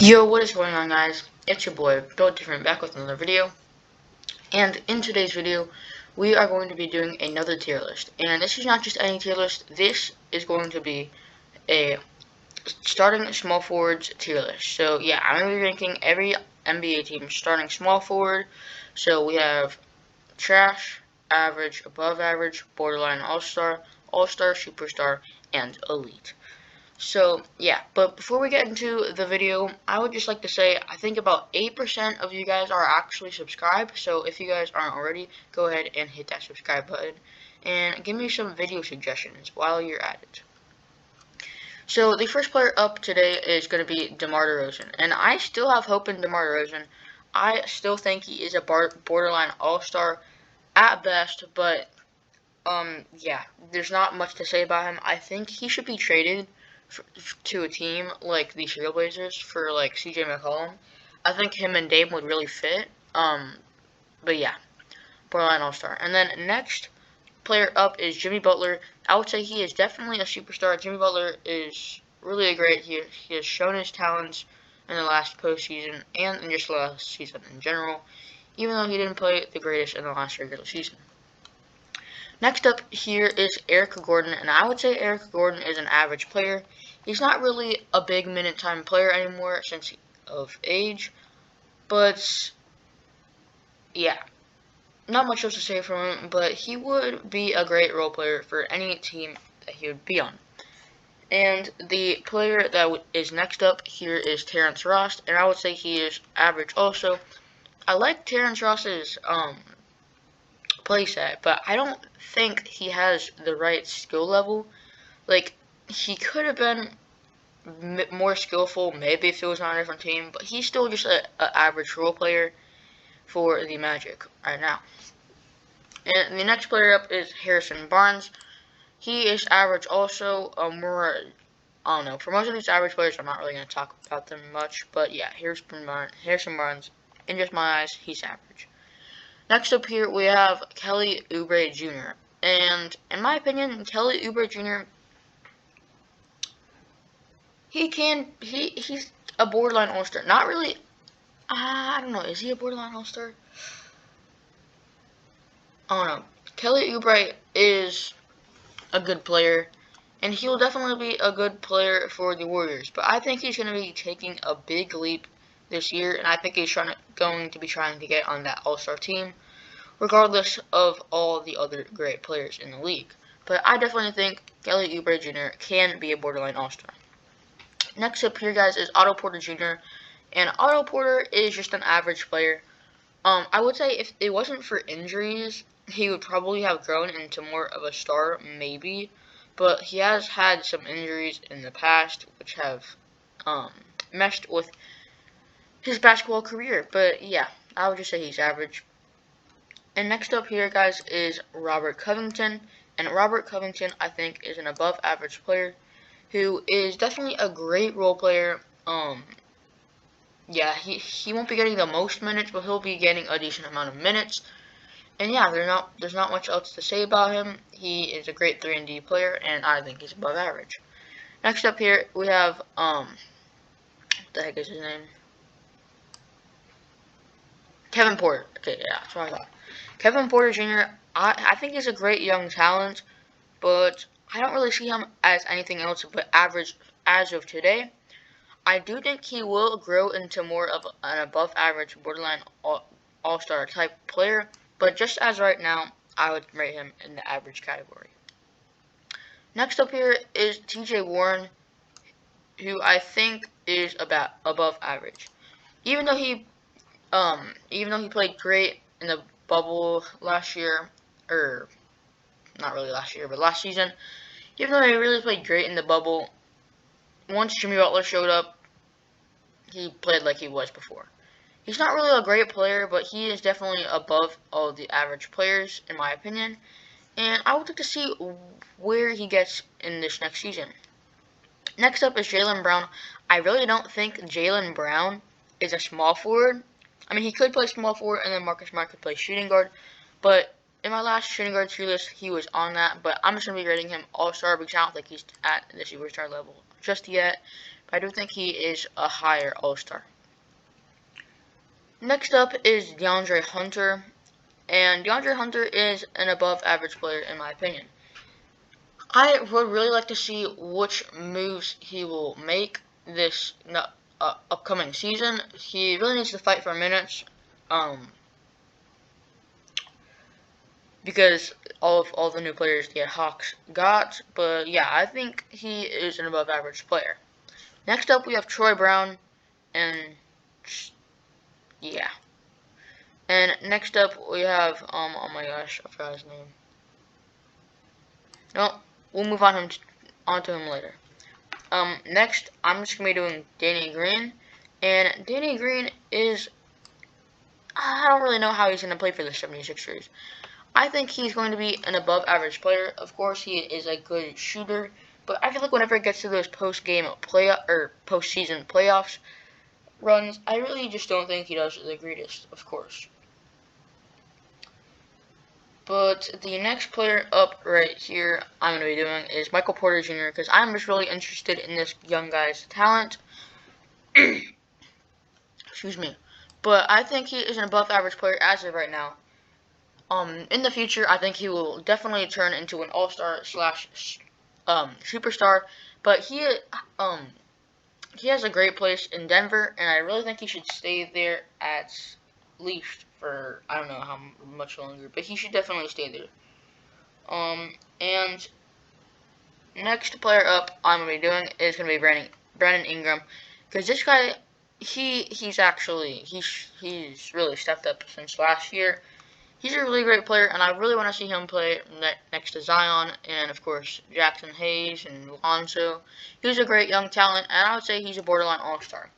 Yo, what is going on, guys? It's your boy BuiltDxfferent back with another video. And in today's video, we are going to be doing another tier list. And this is not just any tier list, this is going to be a starting small forwards tier list. So yeah, I'm going to be ranking every NBA team starting small forward. So we have trash, average, above average, borderline all-star, all-star, superstar, and elite. So, yeah, but before we get into the video, I would just like to say I think about 8% of you guys are actually subscribed. So, if you guys aren't already, go ahead and hit that subscribe button and give me some video suggestions while you're at it. So, the first player up today is going to be DeMar DeRozan, and I still have hope in DeMar DeRozan. I still think he is a borderline all-star at best, but yeah, there's not much to say about him. I think he should be traded to a team like the Trailblazers for like CJ McCollum. I think him and Dame would really fit. But yeah, borderline all-star. And then next player up is Jimmy Butler. I would say he is definitely a superstar. Jimmy Butler is really great. He has shown his talents in the last postseason and in just the last season in general, even though he didn't play the greatest in the last regular season. Next up here is Eric Gordon, and I would say Eric Gordon is an average player. He's not really a big minute time player anymore since of age, but yeah, not much else to say from him, but he would be a great role player for any team that he would be on. And the player that is next up here is Terrence Ross, and I would say he is average also. I like Terrence Ross's playset, but I don't think he has the right skill level. Like, he could have been more skillful maybe if it was on a different team, but he's still just an average role player for the Magic right now. And the next player up is Harrison Barnes. He is average also. I don't know. For most of these average players, I'm not really going to talk about them much, but yeah, Harrison Barnes, in just my eyes, he's average. Next up here, we have Kelly Oubre Jr. And in my opinion, Kelly Oubre Jr. He's a borderline all-star. Not really. I don't know. Is he a borderline all-star? I don't know. Kelly Oubre is a good player, and he'll definitely be a good player for the Warriors. But I think he's going to be taking a big leap this year, and I think he's going to be trying to get on that all-star team, regardless of all the other great players in the league. But I definitely think Kelly Oubre Jr. can be a borderline all-star. Next up here, guys, is Otto Porter Jr., and Otto Porter is just an average player. I would say if it wasn't for injuries, he would probably have grown into more of a star, maybe. But he has had some injuries in the past, which have messed with his basketball career. But yeah, I would just say he's average. And next up here, guys, is Robert Covington. And Robert Covington, I think, is an above-average player who is definitely a great role player. Yeah, he won't be getting the most minutes, but he'll be getting a decent amount of minutes. And yeah, there's not much else to say about him. He is a great 3-and-D player, and I think he's above average. Next up here, we have, what the heck is his name? Kevin Porter. Okay, yeah, that's what I thought. Kevin Porter Jr., I think he's a great young talent, but I don't really see him as anything else but average as of today. I do think he will grow into more of an above-average, borderline all-star type player, but just as right now, I would rate him in the average category. Next up here is TJ Warren, who I think is about above average. Even though he played great in the bubble last year, or not really last year, but last season, even though he really played great in the bubble, once Jimmy Butler showed up, he played like he was before. He's not really a great player, but he is definitely above all the average players, in my opinion. And I would like to see where he gets in this next season. Next up is Jaylen Brown. I really don't think Jaylen Brown is a small forward. I mean, he could play small forward, and then Marcus Smart could play shooting guard. But in my last shooting guard tier list, he was on that. But I'm just going to be rating him all-star because I don't think he's at the superstar level just yet. I do think he is a higher All-Star. Next up is DeAndre Hunter, and DeAndre Hunter is an above average player in my opinion. I would really like to see which moves he will make this upcoming season. He really needs to fight for minutes, because all the new players the Hawks got. But yeah, I think he is an above average player. Next up, we have Troy Brown, and yeah. And next up, we have oh my gosh, I forgot his name. No, we'll move on to him later. Next, I'm just gonna be doing Danny Green, and Danny Green is, I don't really know how he's gonna play for the 76ers. I think he's going to be an above average player. Of course, he is a good shooter, but I feel like whenever it gets to those postseason playoffs runs, I really just don't think he does the greatest, of course. But the next player up right here I'm going to be doing is Michael Porter Jr. because I'm just really interested in this young guy's talent. Excuse me. But I think he is an above average player as of right now. In the future, I think he will definitely turn into an all-star slash superstar. But he has a great place in Denver, and I really think he should stay there at least for, I don't know how much longer, but he should definitely stay there. And next player up I'm going to be doing is going to be Brandon Ingram, because this guy, he's really stepped up since last year. He's a really great player, and I really want to see him play next to Zion and, of course, Jackson Hayes and Lonzo. He's a great young talent, and I would say he's a borderline all-star.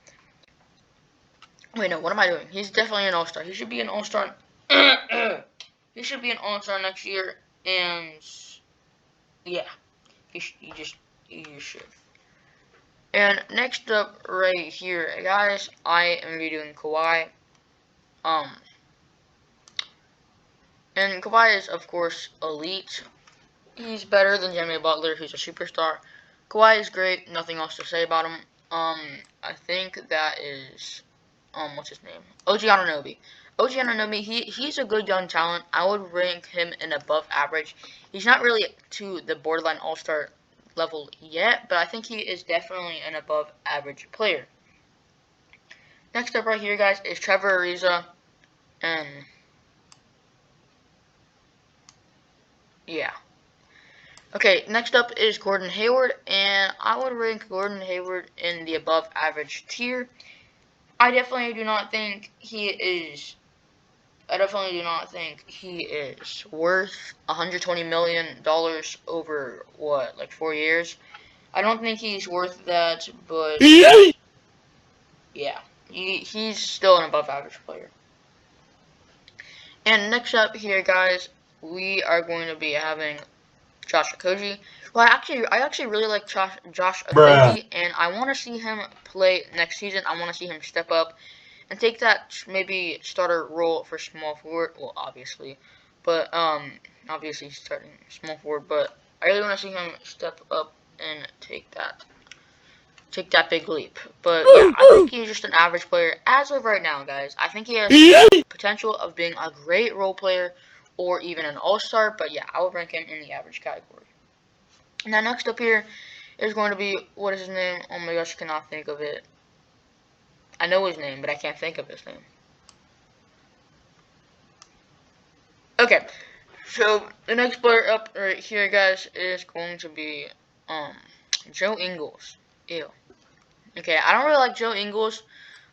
Wait, no, what am I doing? He's definitely an all-star. He should be an all-star. He should be an all-star next year, and yeah, you just should. And next up right here, guys, I am redoing Kawhi. And Kawhi is, of course, elite. He's better than Jimmy Butler, who's a superstar. Kawhi is great. Nothing else to say about him. I think that is, what's his name? OG Anunoby. OG Anunoby, he's a good young talent. I would rank him in above average. He's not really to the borderline all-star level yet, but I think he is definitely an above average player. Next up right here, guys, is Trevor Ariza. And yeah. Okay, next up is Gordon Hayward, and I would rank Gordon Hayward in the above average tier. I definitely do not think he is worth $120 million over, what, like 4 years? I don't think he's worth that, but yeah, he's still an above average player. And next up here, guys, we are going to be having Josh Okogie. Well, I actually really like Josh Okogie, and I want to see him play next season. I want to see him step up and take that maybe starter role for small forward. Well, obviously, but obviously starting small forward. But I really want to see him step up and take that big leap. But yeah, I think he's just an average player as of right now, guys. I think he has the potential of being a great role player or even an all-star, but yeah, I would rank him in the average category. Now, next up here is going to be, what is his name? Oh my gosh, I cannot think of it. I know his name, but I can't think of his name. Okay, so the next player up right here, guys, is going to be Joe Ingles. Ew. Okay, I don't really like Joe Ingles,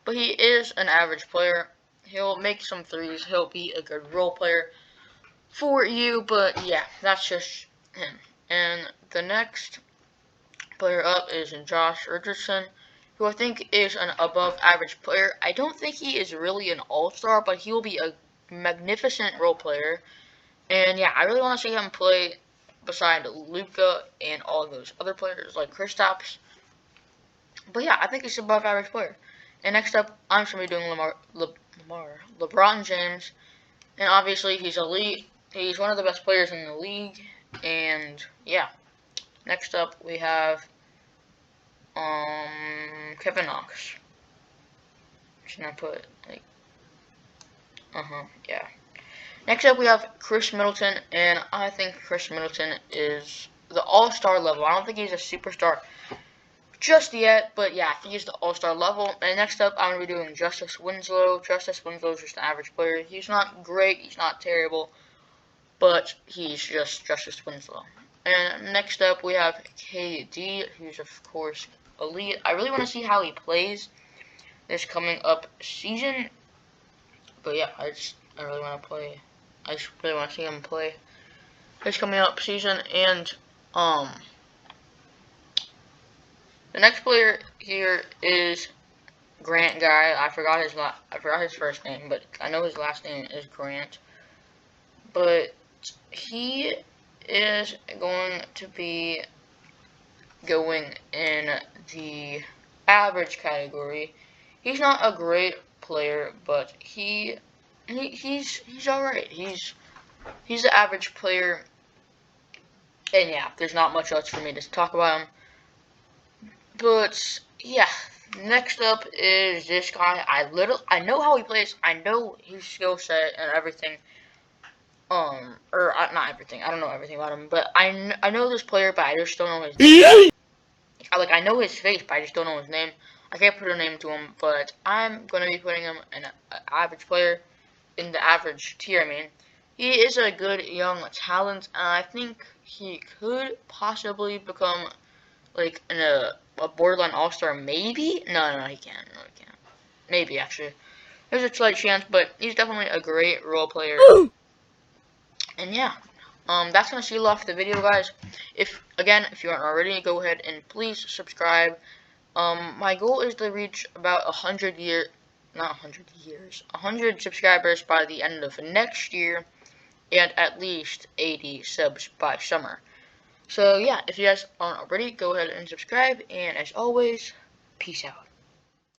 but he is an average player. He'll make some threes. He'll be a good role player for you, but yeah, that's just him. And the next player up is Josh Richardson, who I think is an above average player. I don't think he is really an all-star, but he will be a magnificent role player. And yeah, I really want to see him play beside Luka and all those other players like Kristaps. But yeah, I think he's an above average player. And next up, I'm just going to be doing LeBron James. And obviously, he's elite. He's one of the best players in the league. And yeah, next up we have Kevin Knox. Should I put, like, yeah. Next up, we have Chris Middleton, and I think Chris Middleton is the all-star level. I don't think he's a superstar just yet, but yeah, I think he's the all-star level. And next up, I'm going to be doing Justice Winslow. Justice Winslow is just an average player. He's not great, he's not terrible, but he's just Justice Winslow. And next up, we have KD, who's, of course, elite. I really want to see how he plays this coming up season. But yeah, I really want to play. I just really want to see him play this coming up season. And the next player here is Grant guy. I forgot his first name, but I know his last name is Grant. But he is going to be going in the average category. He's not a great player, but he's alright. He's an average player, and yeah, there's not much else for me to talk about him. But yeah, next up is this guy. I know how he plays. I know his skill set and everything. Or not everything. I don't know everything about him, but I know this player, but I just don't know his name. I know his face, but I just don't know his name. I can't put a name to him, but I'm gonna be putting him in an average player, in the average tier. I mean, he is a good young talent, and I think he could possibly become like a borderline all-star. Maybe? No, he can't. No, he can't. Maybe actually. There's a slight chance, but he's definitely a great role player. And yeah, that's gonna seal off the video, guys. If you aren't already, go ahead and please subscribe. My goal is to reach about 100 subscribers by the end of next year, and at least 80 subs by summer. So yeah, if you guys aren't already, go ahead and subscribe. And as always, peace out.